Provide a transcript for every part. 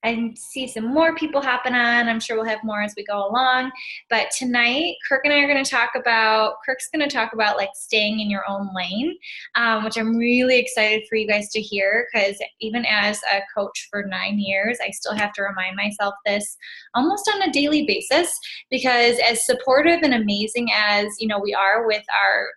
I see some more people hopping on. I'm sure we'll have more as we go along. But tonight, Kirk's going to talk about like staying in your own lane, which I'm really excited for you guys to hear, because even as a coach for 9 years, I still have to remind myself this almost on a daily basis, because as supportive and amazing as, we are with our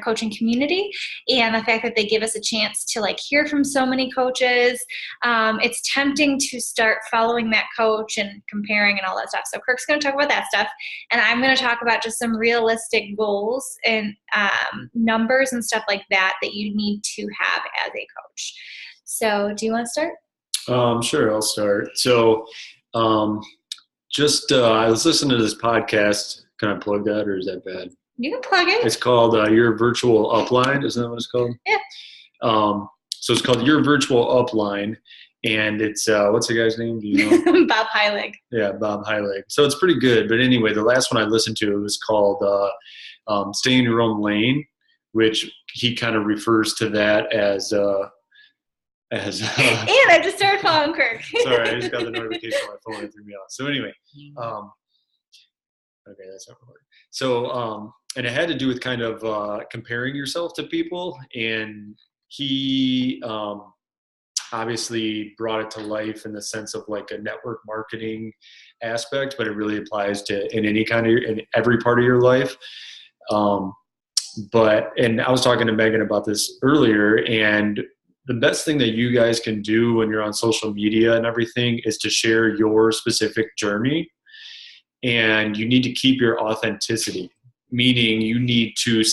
coaching community, and the fact that they give us a chance to like hear from so many coaches, it's tempting to start following that coach and comparing and all that stuff. So Kirk's going to talk about that stuff, and I'm going to talk about just some realistic goals and numbers and stuff like that you need to have as a coach. So do you want to start? Sure, I'll start. So I was listening to this podcast. Can I plug that, or is that bad? You can plug it. It's called Your Virtual Upline. Isn't that what it's called? Yeah. So it's called Your Virtual Upline, and it's what's the guy's name? Do you know? Bob Heilig. Yeah, Bob Heilig. So it's pretty good. But anyway, the last one I listened to, it was called Stay in Your Own Lane, which he kind of refers to that as and I just started following Kirk. Sorry, I just got the notification on my phone and threw me off. So anyway, okay, that's not recording. So, and it had to do with kind of comparing yourself to people, and he obviously brought it to life in the sense of like a network marketing aspect, but it really applies to in every part of your life. And I was talking to Megan about this earlier, and the best thing that you guys can do when you're on social media and everything is to share your specific journey. And you need to keep your authenticity, meaning you need to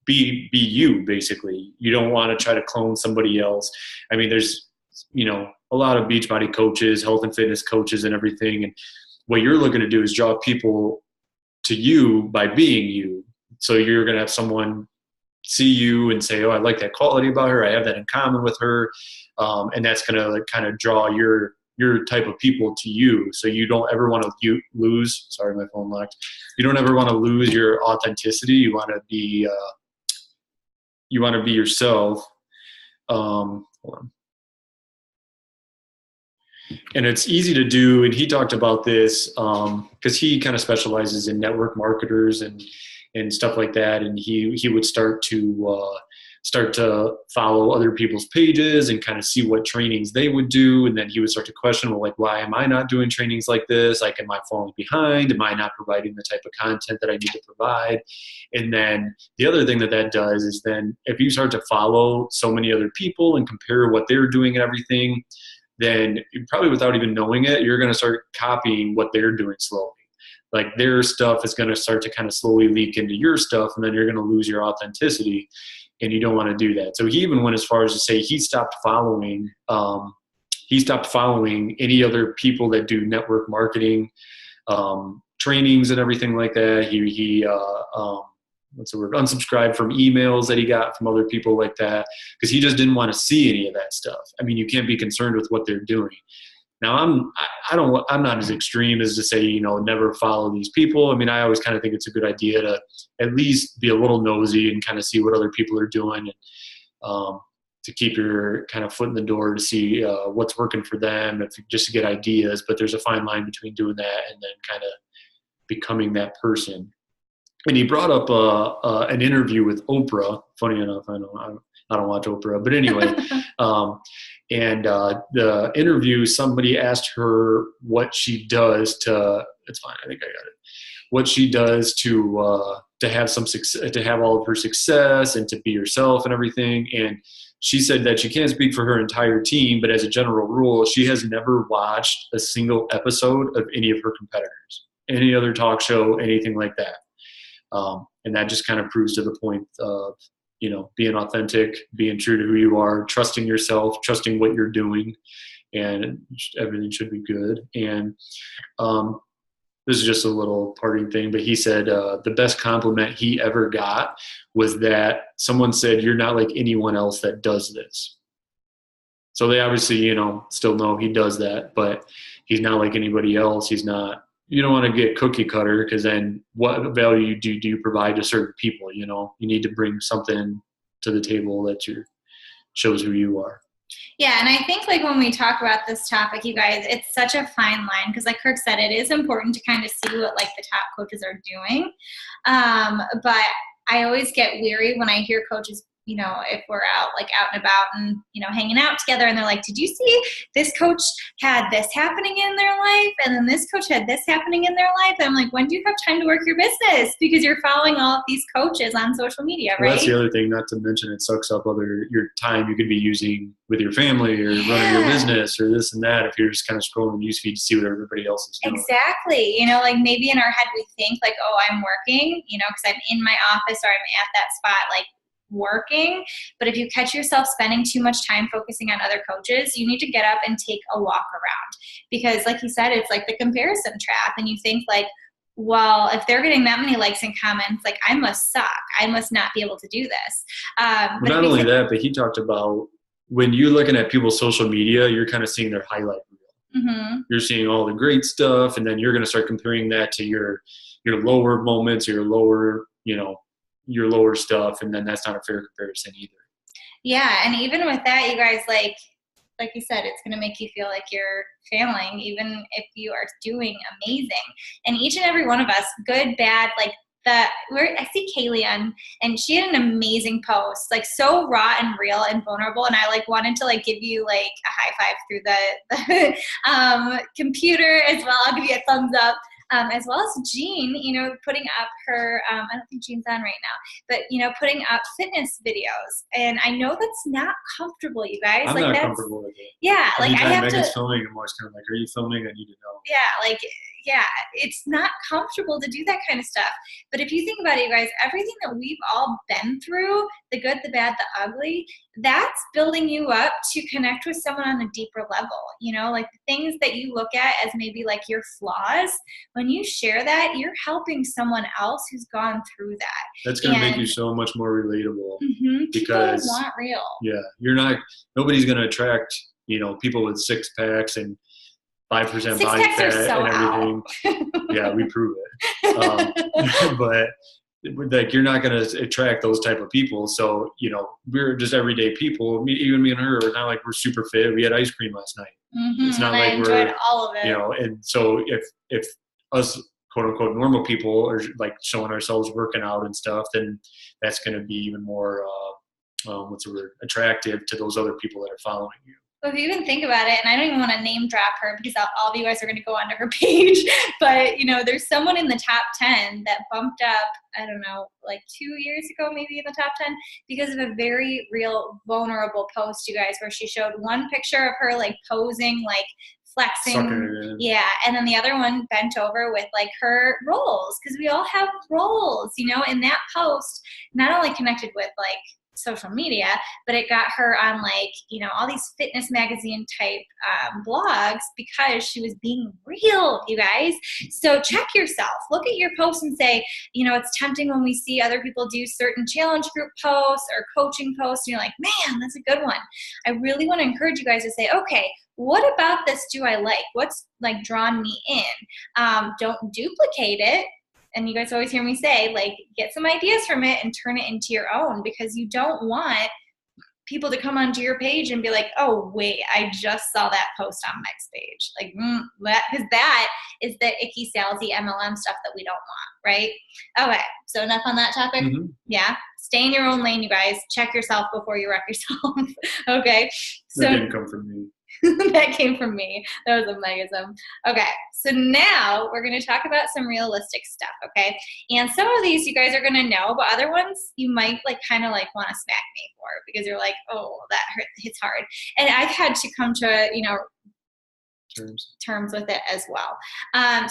be you, basically. You don't want to try to clone somebody else. I mean, there's, a lot of Beachbody coaches, health and fitness coaches and everything. And what you're looking to do is draw people to you by being you. So you're going to have someone see you and say, oh, I like that quality about her. I have that in common with her. And that's going to like kind of draw your type of people to you. So you don't ever want to lose, sorry, my phone locked. You don't ever want to lose your authenticity. You want to be yourself. Hold on. And it's easy to do. And he talked about this because he kind of specializes in network marketers and stuff like that. And he would start to follow other people's pages and kind of see what trainings they would do. And then he would start to question, well, like, why am I not doing trainings like this? Like, am I falling behind? Am I not providing the type of content that I need to provide? And then the other thing that does is then if you start to follow so many other people and compare what they're doing and everything, then probably without even knowing it, you're going to start copying what they're doing slowly. Like their stuff is going to start to kind of slowly leak into your stuff, and then you're going to lose your authenticity. And you don't want to do that. So he even went as far as to say he stopped following any other people that do network marketing, trainings and everything like that. He unsubscribed from emails that he got from other people like that, because he just didn't want to see any of that stuff. I mean, you can't be concerned with what they're doing. Now I'm not as extreme as to say, never follow these people. I mean, I always kind of think it's a good idea to at least be a little nosy and kind of see what other people are doing, and to keep your kind of foot in the door to see what's working for them, just to get ideas. But there's a fine line between doing that and then kind of becoming that person. And he brought up an interview with Oprah. Funny enough, I don't watch Oprah, but anyway, and the interview, somebody asked her what she does to. It's fine, I think I got it. What she does to have some success, to have all of her success, and to be herself and everything. And she said that she can't speak for her entire team, but as a general rule, she has never watched a single episode of any of her competitors, any other talk show, anything like that. And that just kind of proves to the point of, being authentic, being true to who you are, trusting yourself, trusting what you're doing, and everything should be good. And this is just a little parting thing, but he said the best compliment he ever got was that someone said, "You're not like anyone else that does this." So they obviously, still know he does that, but he's not like anybody else. He's not. You don't want to get cookie cutter, because then what value do you provide to certain people? You need to bring something to the table that shows who you are. Yeah, and I think like when we talk about this topic, you guys, it's such a fine line because like Kirk said, it is important to kind of see what like the top coaches are doing. But I always get weary when I hear coaches, you know, if we're out and about and, you know, hanging out together and they're like, did you see this coach had this happening in their life? And then this coach had this happening in their life. And I'm like, when do you have time to work your business? Because you're following all of these coaches on social media, right? Well, that's the other thing, not to mention it sucks up your time you could be using with your family or running your business or this and that if you're just kind of scrolling newsfeed to see what everybody else is doing. Exactly. You know, like maybe in our head we think like, oh, I'm working, you know, because I'm in my office or I'm at that spot, like, working. But if you catch yourself spending too much time focusing on other coaches, you need to get up and take a walk around, because like you said, it's like the comparison trap, and you think like, well, if they're getting that many likes and comments, like I must suck, I must not be able to do this. Well, not only that, but he talked about when you're looking at people's social media, you're kind of seeing their highlight reel. Mm-hmm. You're seeing all the great stuff, and then you're going to start comparing that to your lower moments or your lower stuff, and then that's not a fair comparison either. Yeah, and even with that, you guys, like you said, it's going to make you feel like you're failing, even if you are doing amazing. And each and every one of us, good, bad, like I see Kaylee on, and she had an amazing post, like so raw and real and vulnerable. And I like wanted to like give you like a high five through the computer as well. I'll give you a thumbs up. As well as Jean, you know, putting up her, I don't think Jean's on right now, but, you know, putting up fitness videos. And I know that's not comfortable, you guys. I'm not comfortable with it. Yeah. Like I have Megan's filming, I'm always kind of like, are you filming? I need to know. Yeah. Like, yeah, it's not comfortable to do that kind of stuff. But if you think about it, you guys, everything that we've all been through, the good, the bad, the ugly, that's building you up to connect with someone on a deeper level. You know, like the things that you look at as maybe like your flaws, when you share that, you're helping someone else who's gone through that. That's going to make you so much more relatable. Mm-hmm, because people want real. Yeah, nobody's going to attract, you know, people with 6-packs and 5% body fat so and everything. Yeah, we prove it. But like, you're not going to attract those type of people. So, you know, we're just everyday people. Even me and her are not like we're super fit. We had ice cream last night. Mm-hmm, it's not and like I enjoyed all of it. You know, and so if us quote unquote normal people are like showing ourselves working out and stuff, then that's going to be even more attractive to those other people that are following you. Well, if you even think about it, and I don't even want to name drop her because all of you guys are going to go onto her page, but, you know, there's someone in the top 10 that bumped up, I don't know, like 2 years ago, maybe in the top 10, because of a very real vulnerable post, you guys, where she showed one picture of her, like, posing, like, flexing. Yeah, and then the other one bent over with, like, her rolls, because we all have rolls, you know, and that post not only connected with, like, social media, but it got her on like, you know, all these fitness magazine type blogs because she was being real, you guys. So check yourself, look at your posts and say, you know, it's tempting when we see other people do certain challenge group posts or coaching posts, and you're like, man, that's a good one. I really want to encourage you guys to say, okay, what about this do I like? What's like drawn me in? Don't duplicate it. And you guys always hear me say, like, get some ideas from it and turn it into your own, because you don't want people to come onto your page and be like, oh, wait, I just saw that post on Meg's page. Like, because that is the icky, salesy MLM stuff that we don't want, right? Okay, so enough on that topic. Mm-hmm. Yeah, stay in your own lane, you guys. Check yourself before you wreck yourself. Okay. So that didn't come from me. That came from me. That was a megasm. Okay, so now we're going to talk about some realistic stuff, okay? And some of these you guys are going to know, but other ones you might like kind of like want to smack me for, because you're like, oh, that hits hard. And I've had to come to, you know, terms with it as well.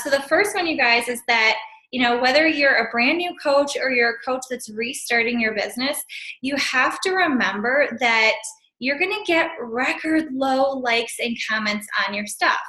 So the first one, you guys, is that, you know, whether you're a brand new coach or you're a coach that's restarting your business, you have to remember that you're going to get record low likes and comments on your stuff.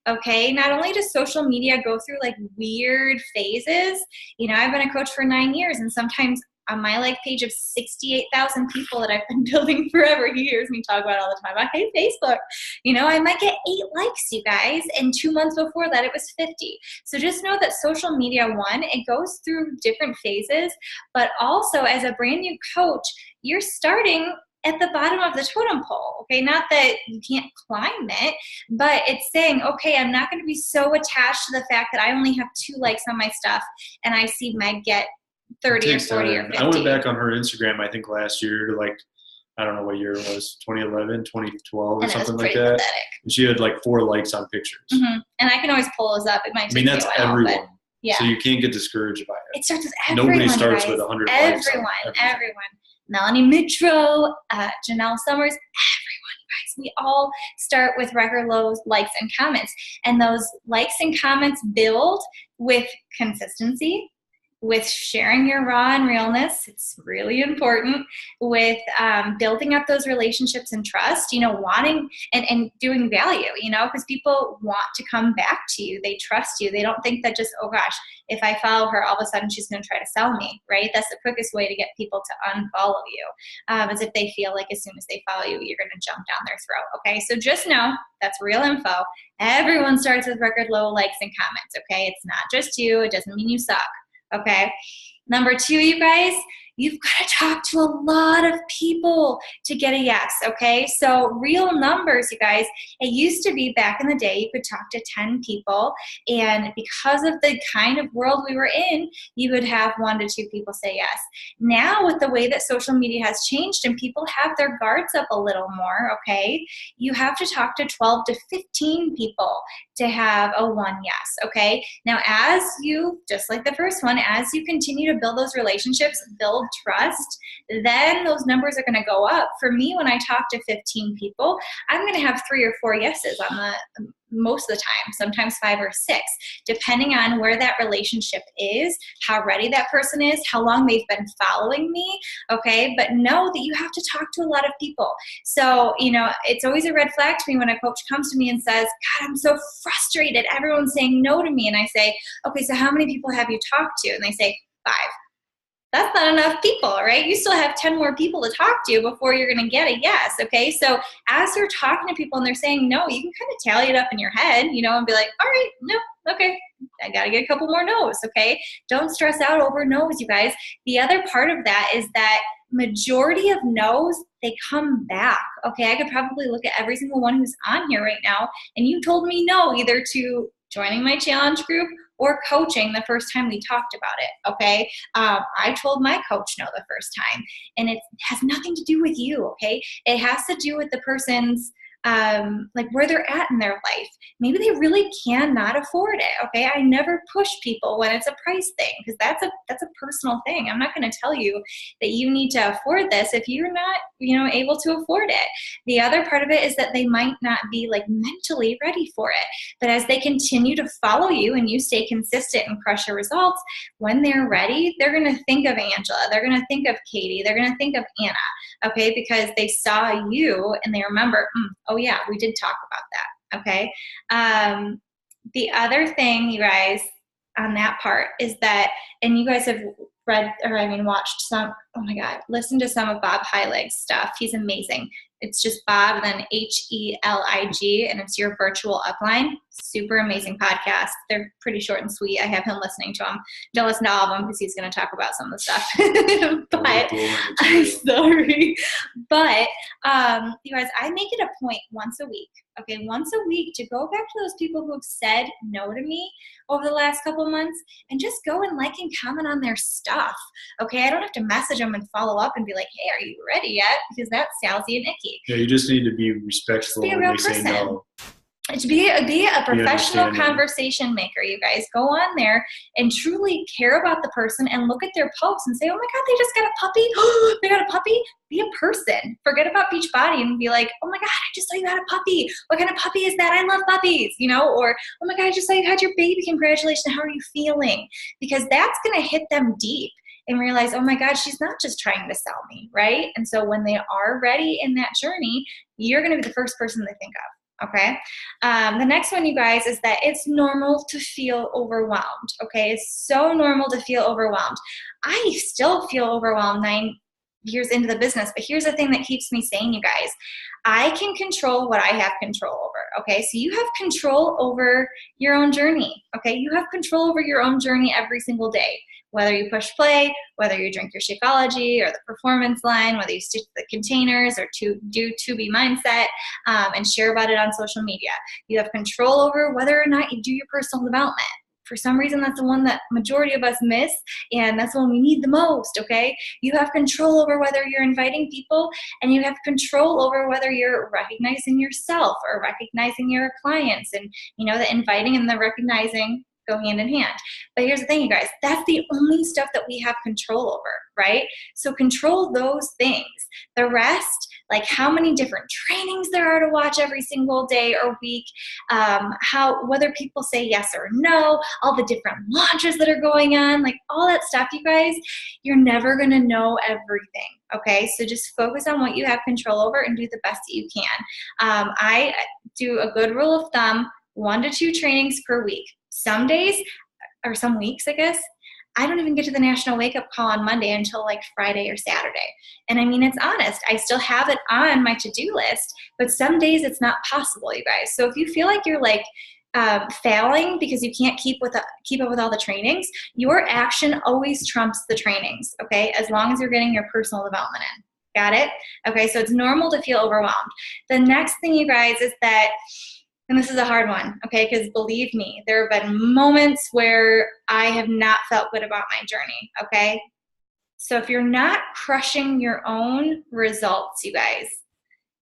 Okay, not only does social media go through like weird phases, you know, I've been a coach for 9 years, and sometimes on my like page of 68,000 people that I've been building forever, he hears me talk about it all the time. I hate Facebook. You know, I might get 8 likes, you guys, and 2 months before that it was 50. So just know that social media, one, it goes through different phases, but also as a brand new coach, you're starting at the bottom of the totem pole, okay? Not that you can't climb it, but it's saying, okay, I'm not going to be so attached to the fact that I only have 2 likes on my stuff and I see Meg get 30 or 40 or 50. I went back on her Instagram, I think last year to like, I don't know what year it was, 2011, 2012 or something like that. Pathetic. And she had like 4 likes on pictures. Mm-hmm. And I can always pull those up. It might take that's everyone. but yeah. So you can't get discouraged by it. It starts with everyone. Nobody starts guys. with 100 likes. Everyone. Melanie Mitro, Janelle Summers, everyone, guys. We all start with record lows, likes, and comments. And those likes and comments build with consistency, with sharing your raw and realness. It's really important with building up those relationships and trust, wanting and doing value, because people want to come back to you. They trust you. They don't think that just, oh gosh, if I follow her, all of a sudden she's going to try to sell me, right? That's the quickest way to get people to unfollow you, is if they feel like as soon as they follow you, you're going to jump down their throat, okay? So just know that's real info. Everyone starts with record low likes and comments, okay? It's not just you. It doesn't mean you suck. Okay. Number 2, you guys, you've got to talk to a lot of people to get a yes, okay? So real numbers, you guys, it used to be back in the day, you could talk to 10 people, and because of the kind of world we were in, you would have 1 to 2 people say yes. Now, with the way that social media has changed and people have their guards up a little more, okay, you have to talk to 12 to 15 people to have a 1 yes, okay? Now, as you, just like the first one, as you continue to build those relationships, build trust, then those numbers are going to go up. For me, when I talk to 15 people, I'm going to have 3 or 4 yeses on the most of the time, sometimes 5 or 6, depending on where that relationship is, how ready that person is, how long they've been following me, okay? But know that you have to talk to a lot of people. So, it's always a red flag to me when a coach comes to me and says, God, I'm so frustrated. Everyone's saying no to me. And I say, okay, so how many people have you talked to? And they say, 5. That's not enough people, right? You still have 10 more people to talk to before you're going to get a yes, okay? So as you're talking to people and they're saying no, you can kind of tally it up in your head, and be like, all right, no, okay, I got to get a couple more no's, okay? Don't stress out over no's, you guys. The other part of that is that majority of no's, they come back, okay? I could probably look at every single one who's on here right now, and you told me no either to joining my challenge group or coaching the first time we talked about it, okay? I told my coach no the first time, and it has nothing to do with you, okay? It has to do with the person's like where they're at in their life. Maybe they really cannot afford it, okay? I never push people when it's a price thing, because that's a personal thing. I'm not going to tell you that you need to afford this if you're not, able to afford it. The other part of it is that they might not be like mentally ready for it. But as they continue to follow you and you stay consistent and crush your results, when they're ready, they're going to think of Angela. They're going to think of Katie. They're going to think of Anna, okay? Because they saw you and they remember, oh yeah, we did talk about that, okay? The other thing, you guys, on that part is that, and you guys have watched some, oh my God, listen to some of Bob Heilig's stuff. He's amazing. It's just Bob, then HELIG, and it's your virtual upline. Super amazing podcast. They're pretty short and sweet. I have him listening to them. Don't listen to all of them because he's going to talk about some of the stuff. But I'm sorry. But you guys, I make it a point once a week to go back to those people who have said no to me over the last couple of months and just go and like and comment on their stuff. Okay, I don't have to message them and follow up and be like, hey, are you ready yet? Because that's salesy and icky. Yeah, you just need to be respectful when they say no. To be a professional conversation maker, you guys. Go on there and truly care about the person and look at their posts and say, oh my God, they just got a puppy. They got a puppy. Be a person. Forget about Beachbody and be like, oh my God, I just saw you had a puppy. What kind of puppy is that? I love puppies, or, oh my God, I just saw you had your baby. Congratulations. How are you feeling? Because that's going to hit them deep and realize, oh my God, she's not just trying to sell me, right? And so when they are ready in that journey, you're going to be the first person they think of. Okay. The next one, you guys, is that it's normal to feel overwhelmed. Okay. It's so normal to feel overwhelmed. I still feel overwhelmed years into the business. But here's the thing that keeps me sane, you guys. I can control what I have control over, okay? So you have control over your own journey, okay? You have control over your own journey every single day. Whether you push play, whether you drink your Shakeology or the performance line, whether you stick to the containers or do To Be Mindset and share about it on social media. You have control over whether or not you do your personal development. For some reason, that's the one that majority of us miss, and that's the one we need the most, okay? You have control over whether you're inviting people, and you have control over whether you're recognizing yourself or recognizing your clients. And, the inviting and the recognizing go hand in hand. But here's the thing, you guys, that's the only stuff that we have control over, right? So control those things. The rest, like how many different trainings there are to watch every single day or week, whether people say yes or no, all the different launches that are going on, like all that stuff, you guys, you're never going to know everything. Okay, so just focus on what you have control over and do the best that you can. I do a good rule of thumb, 1 to 2 trainings per week. Some days, or some weeks, I guess, I don't even get to the National Wake Up Call on Monday until like Friday or Saturday. And I mean, it's honest. I still have it on my to-do list, but some days it's not possible, you guys. So if you feel like you're like failing because you can't keep up with all the trainings, your action always trumps the trainings, okay? As long as you're getting your personal development in. Got it? Okay, so it's normal to feel overwhelmed. The next thing, you guys, is that, and this is a hard one, okay, because believe me, there have been moments where I have not felt good about my journey, okay? So if you're not crushing your own results, you guys,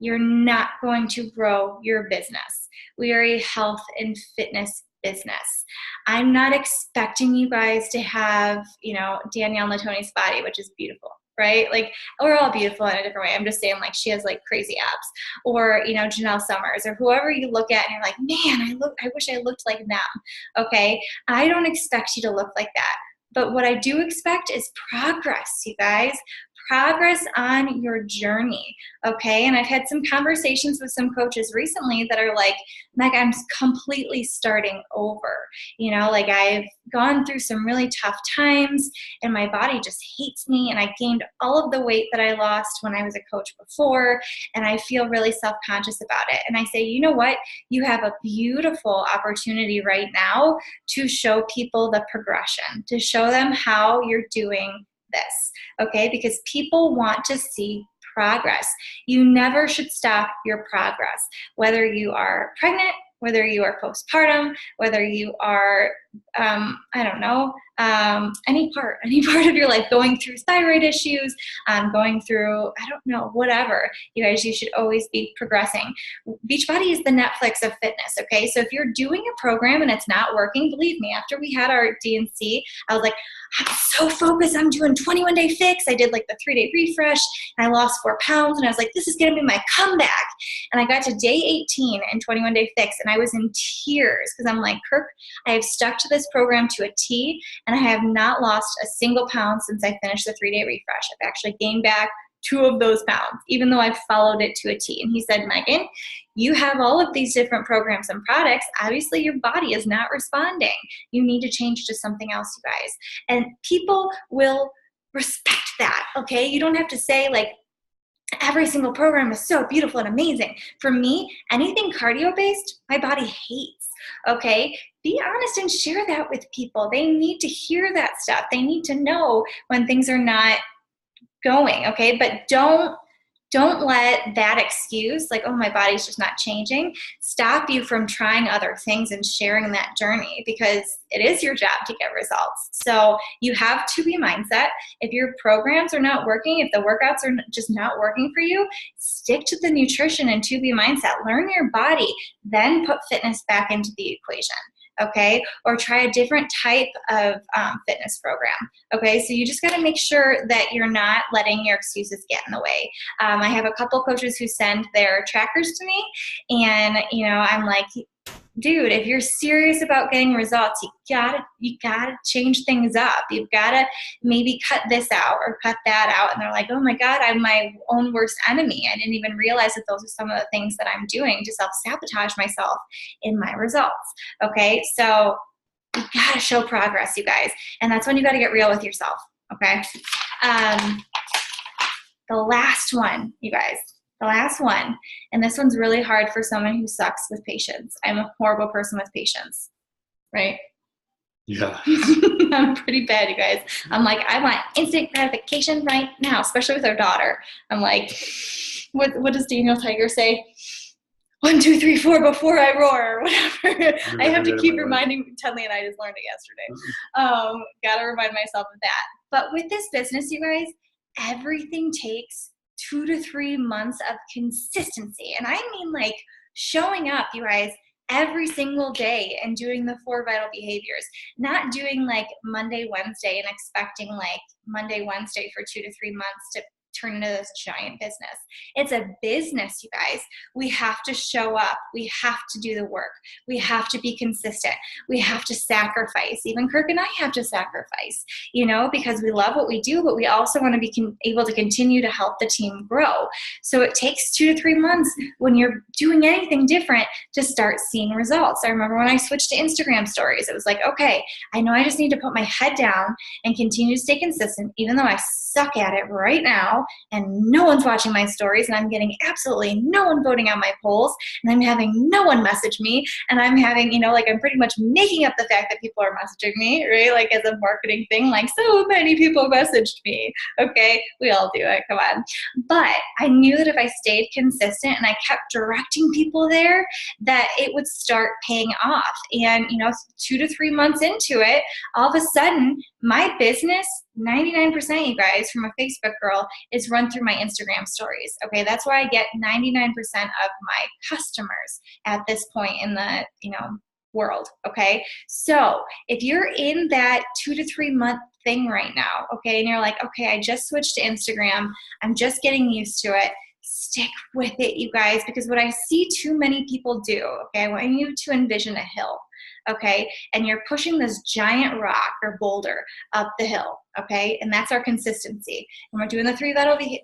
you're not going to grow your business. We are a health and fitness business. I'm not expecting you guys to have, Danielle Natoni's body, which is beautiful, right? Like, we're all beautiful in a different way. I'm just saying, like, she has like crazy abs, or Janelle Summers, or whoever you look at and you're like, man, I wish I looked like them. Okay, I don't expect you to look like that, but what I do expect is progress, you guys. Progress on your journey, okay? And I've had some conversations with some coaches recently that are like, Meg, I'm completely starting over. Like, I've gone through some really tough times and my body just hates me, and I gained all of the weight that I lost when I was a coach before, and I feel really self-conscious about it. And I say, you know what? You have a beautiful opportunity right now to show people the progression, to show them how you're doing this, okay? Because people want to see progress. You never should stop your progress, whether you are pregnant, whether you are postpartum, whether you are, any part of your life, going through thyroid issues, going through, whatever. You guys, you should always be progressing. Beachbody is the Netflix of fitness, okay? So if you're doing a program and it's not working, believe me, after we had our DNC, I was like, I'm so focused. I'm doing 21-day fix. I did like the 3-day refresh, and I lost 4 pounds, and I was like, this is going to be my comeback. And I got to day 18 and 21-day fix, and I was in tears because I'm like, Kirk, I have stuck to this program to a T, and I have not lost a single pound since I finished the 3-day refresh. I've actually gained back 2 of those pounds, even though I've followed it to a T. And he said, Megan, you have all of these different programs and products. Obviously, your body is not responding. You need to change to something else, you guys. And people will respect that, okay? You don't have to say, like, every single program is so beautiful and amazing. For me, anything cardio-based, my body hates, okay? Be honest and share that with people. They need to hear that stuff. They need to know when things are not going, okay? But don't let that excuse, like, oh, my body's just not changing, stop you from trying other things and sharing that journey, because it is your job to get results. So you have To Be Mindset. If your programs are not working, if the workouts are just not working for you, stick to the nutrition and To Be Mindset. Learn your body, then put fitness back into the equation. Okay, or try a different type of fitness program. Okay, so you just got to make sure that you're not letting your excuses get in the way. I have a couple coaches who send their trackers to me, and I'm like, dude, if you're serious about getting results, you gotta change things up. You've gotta maybe cut this out or cut that out. And they're like, oh my God, I'm my own worst enemy. I didn't even realize that those are some of the things that I'm doing to self-sabotage myself in my results. Okay, so you gotta show progress, you guys. And that's when you gotta get real with yourself, okay? The last one, you guys, the last one. And this one's really hard for someone who sucks with patience. I'm a horrible person with patience, right? Yeah. I'm pretty bad, you guys. I'm like, I want instant gratification right now, especially with our daughter. I'm like, what does Daniel Tiger say? 1, 2, 3, 4 before I roar or whatever. I have to keep reminding Tenley, and I just learned it yesterday. Gotta remind myself of that. But with this business, you guys, everything takes 2 to 3 months of consistency. And I mean like showing up, you guys, every single day and doing the 4 vital behaviors, not doing like Monday, Wednesday and expecting like Monday, Wednesday for 2 to 3 months to turn into this giant business. It's a business, you guys. We have to show up. We have to do the work. We have to be consistent. We have to sacrifice. Even Kirk and I have to sacrifice, because we love what we do, but we also want to be able to continue to help the team grow. So it takes 2 to 3 months when you're doing anything different to start seeing results. I remember when I switched to Instagram stories, it was like, okay, I know I just need to put my head down and continue to stay consistent, even though I suck at it right now. And no one's watching my stories, and I'm getting absolutely no one voting on my polls, and I'm having no one message me, and I'm having, I'm pretty much making up the fact that people are messaging me, right? Like as a marketing thing, like so many people messaged me. Okay, we all do it, come on. But I knew that if I stayed consistent and I kept directing people there, that it would start paying off. And 2 to 3 months into it, all of a sudden, my business, 99%, you guys, from a Facebook girl, is run through my Instagram stories. Okay, that's where I get 99% of my customers at this point in the, world. Okay, so if you're in that 2 to 3 month thing right now, okay, and you're like, okay, I just switched to Instagram, I'm just getting used to it. Stick with it, you guys, because what I see too many people do, okay, I want you to envision a hill, okay, and you're pushing this giant rock or boulder up the hill, okay, and that's our consistency, and we're doing the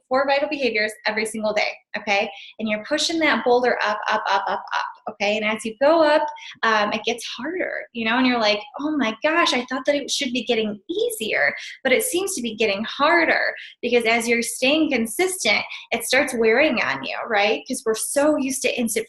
4 vital behaviors every single day, okay, and you're pushing that boulder up, up, up, up, up, okay, and as you go up, it gets harder, and you're like, oh my gosh, I thought that it should be getting easier, but it seems to be getting harder, because as you're staying consistent, it starts wearing on you, right, because we're so used to instant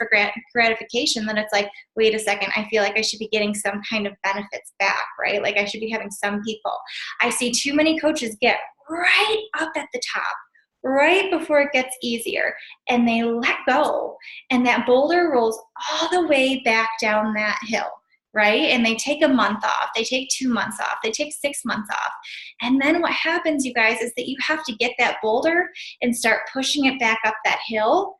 gratification that it's like, wait a second, I feel like I should be getting some kind of benefits back, right, like I should be having some people. I see too many coaches get right up at the top, right before it gets easier, and they let go, and that boulder rolls all the way back down that hill, right? And they take a month off, they take 2 months off, they take 6 months off. And then what happens, you guys, is that you have to get that boulder and start pushing it back up that hill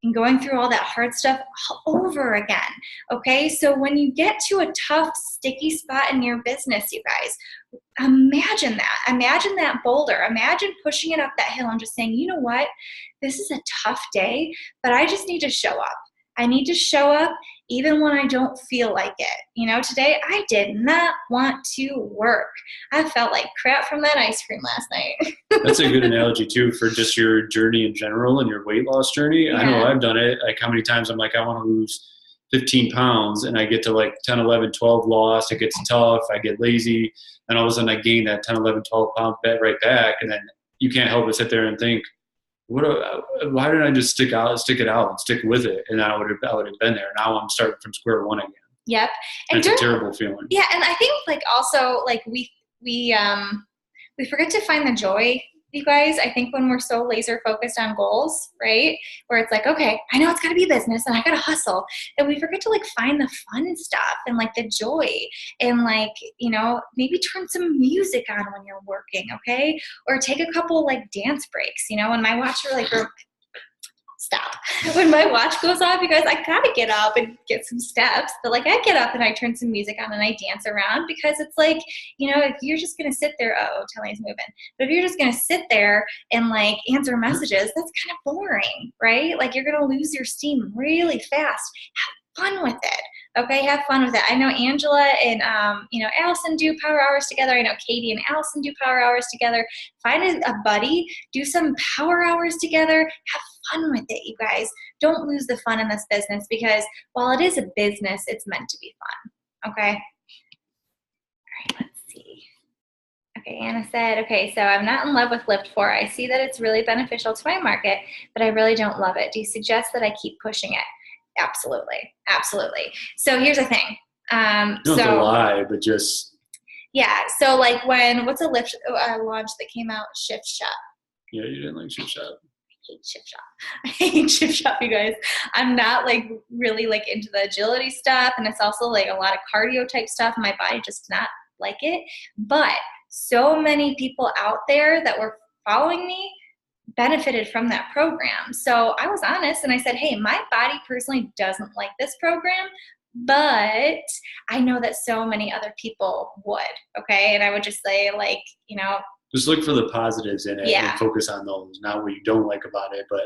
and going through all that hard stuff all over again, okay? So when you get to a tough, sticky spot in your business, you guys, imagine that. Imagine that boulder. Imagine pushing it up that hill and just saying, you know what? This is a tough day, but I just need to show up. I need to show up even when I don't feel like it. Today I did not want to work. I felt like crap from that ice cream last night. That's a good analogy too for just your journey in general and your weight loss journey. Yeah. I know I've done it. Like how many times I'm like, I want to lose 15 pounds and I get to like 10, 11, 12 loss. It gets tough. I get lazy. And all of a sudden I gain that 10, 11, 12 pound right back. And then you can't help but sit there and think, why didn't I just stick it out and stick with it? And I would have been there. Now I'm starting from square one again. Yep. And it's a terrible feeling. Yeah. And I think like also like we forget to find the joy, you guys. I think when we're so laser focused on goals, right? Where it's like, okay, I know it's gotta be business and I gotta hustle. And we forget to like find the fun stuff and like the joy and like, maybe turn some music on when you're working, okay? Or take a couple like dance breaks, when my watch stop. When my watch goes off, you guys, I gotta get up and get some steps. But like I get up and I turn some music on and I dance around because it's like, if you're just gonna sit there, Telly's moving. But if you're just gonna sit there and like answer messages, that's kind of boring, right? Like you're gonna lose your steam really fast. Have fun with it. Okay, have fun with it. I know Angela and Allison do power hours together. I know Katie and Allison do power hours together. Find a buddy, do some power hours together. Have fun with it, you guys. Don't lose the fun in this business because while it is a business, it's meant to be fun. Okay. All right, let's see. Okay, Anna said, okay, so I'm not in love with Lift 4. I see that it's really beneficial to my market, but I really don't love it. Do you suggest that I keep pushing it? Absolutely. Absolutely. So here's the thing. You don't have to lie, but just. Yeah. So like what's a Lift launch that came out? Shift Shop. Yeah, you didn't like Shift Shop. I hate Shift Shop. I hate Shift Shop, you guys. I'm not like really like into the agility stuff. And it's also like a lot of cardio type stuff. My body just not like it. But so many people out there that were following me benefited from that program. So I was honest and I said, hey, my body personally doesn't like this program, but I know that so many other people would. Okay. And I would just say, like, just look for the positives in it and focus on those, not what you don't like about it, but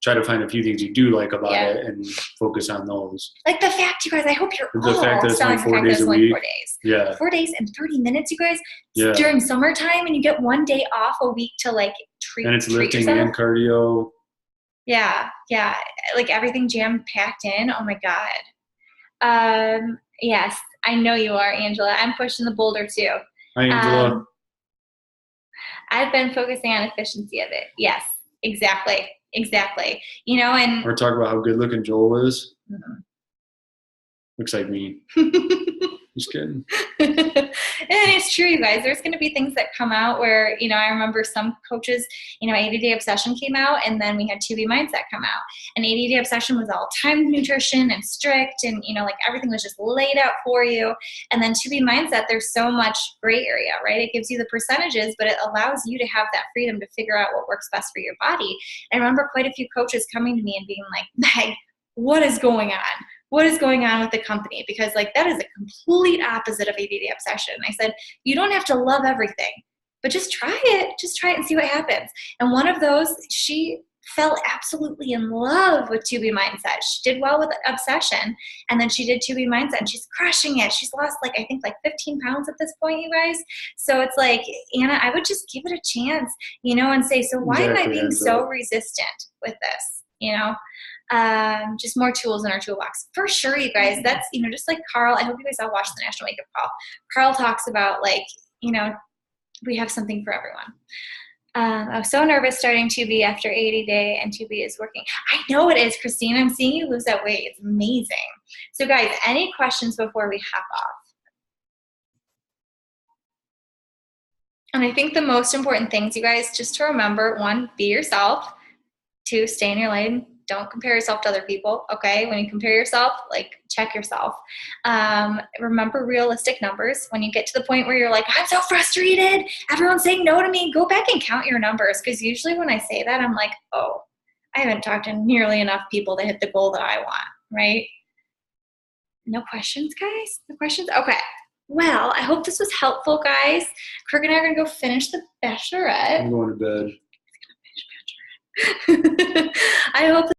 try to find a few things you do like about it and focus on those. Like the fact, you guys, I hope you're the fact that it's like 4 days a week. 4 days. Yeah. 4 days and 30 minutes, you guys. Yeah. During summertime, and you get 1 day off a week to like treat. And it's lifting and cardio. Yeah. Yeah. Like everything jam packed in. Oh my God. Yes, I know you are, Angela. I'm pushing the boulder too. Hi, Angela. I've been focusing on efficiency of it. Yes, exactly. Exactly. And we're talking about how good looking Joel is. Mm-hmm. Looks like me. Just kidding. And it's true, you guys. There's going to be things that come out where, I remember some coaches, 80-Day Obsession came out, and then we had 2B Mindset come out. And 80-Day Obsession was all timed nutrition and strict, and, like everything was just laid out for you. And then 2B Mindset, there's so much gray area, right? It gives you the percentages, but it allows you to have that freedom to figure out what works best for your body. And I remember quite a few coaches coming to me and being like, Meg, what is going on? What is going on with the company? Because like that is a complete opposite of 80-Day Obsession. I said, you don't have to love everything, but just try it. Just try it and see what happens. And one of those, she fell absolutely in love with 2B Mindset. She did well with Obsession, and then she did 2B Mindset, and she's crushing it. She's lost I think 15 pounds at this point, you guys. So it's like, Anna, I would just give it a chance, and say, so why am I being so resistant with this, just more tools in our toolbox for sure, you guys. That's just like Carl. I hope you guys all watch the National Wake Up Call. Carl talks about we have something for everyone. I was so nervous starting 2B after 80-day, and 2B is working. I know it is, Christine. I'm seeing you lose that weight. It's amazing. So guys, any questions before we hop off? And I think the most important things, you guys, just to remember: 1, be yourself. 2, stay in your lane. Don't compare yourself to other people, okay? When you compare yourself, check yourself. Remember realistic numbers. When you get to the point where you're like, I'm so frustrated, everyone's saying no to me, go back and count your numbers. Because usually when I say that, I'm like, oh, I haven't talked to nearly enough people to hit the goal that I want, right? No questions, guys? No questions? Okay. Well, I hope this was helpful, guys. Kirk and I are going to go finish The Bachelorette. I'm going to bed. I hope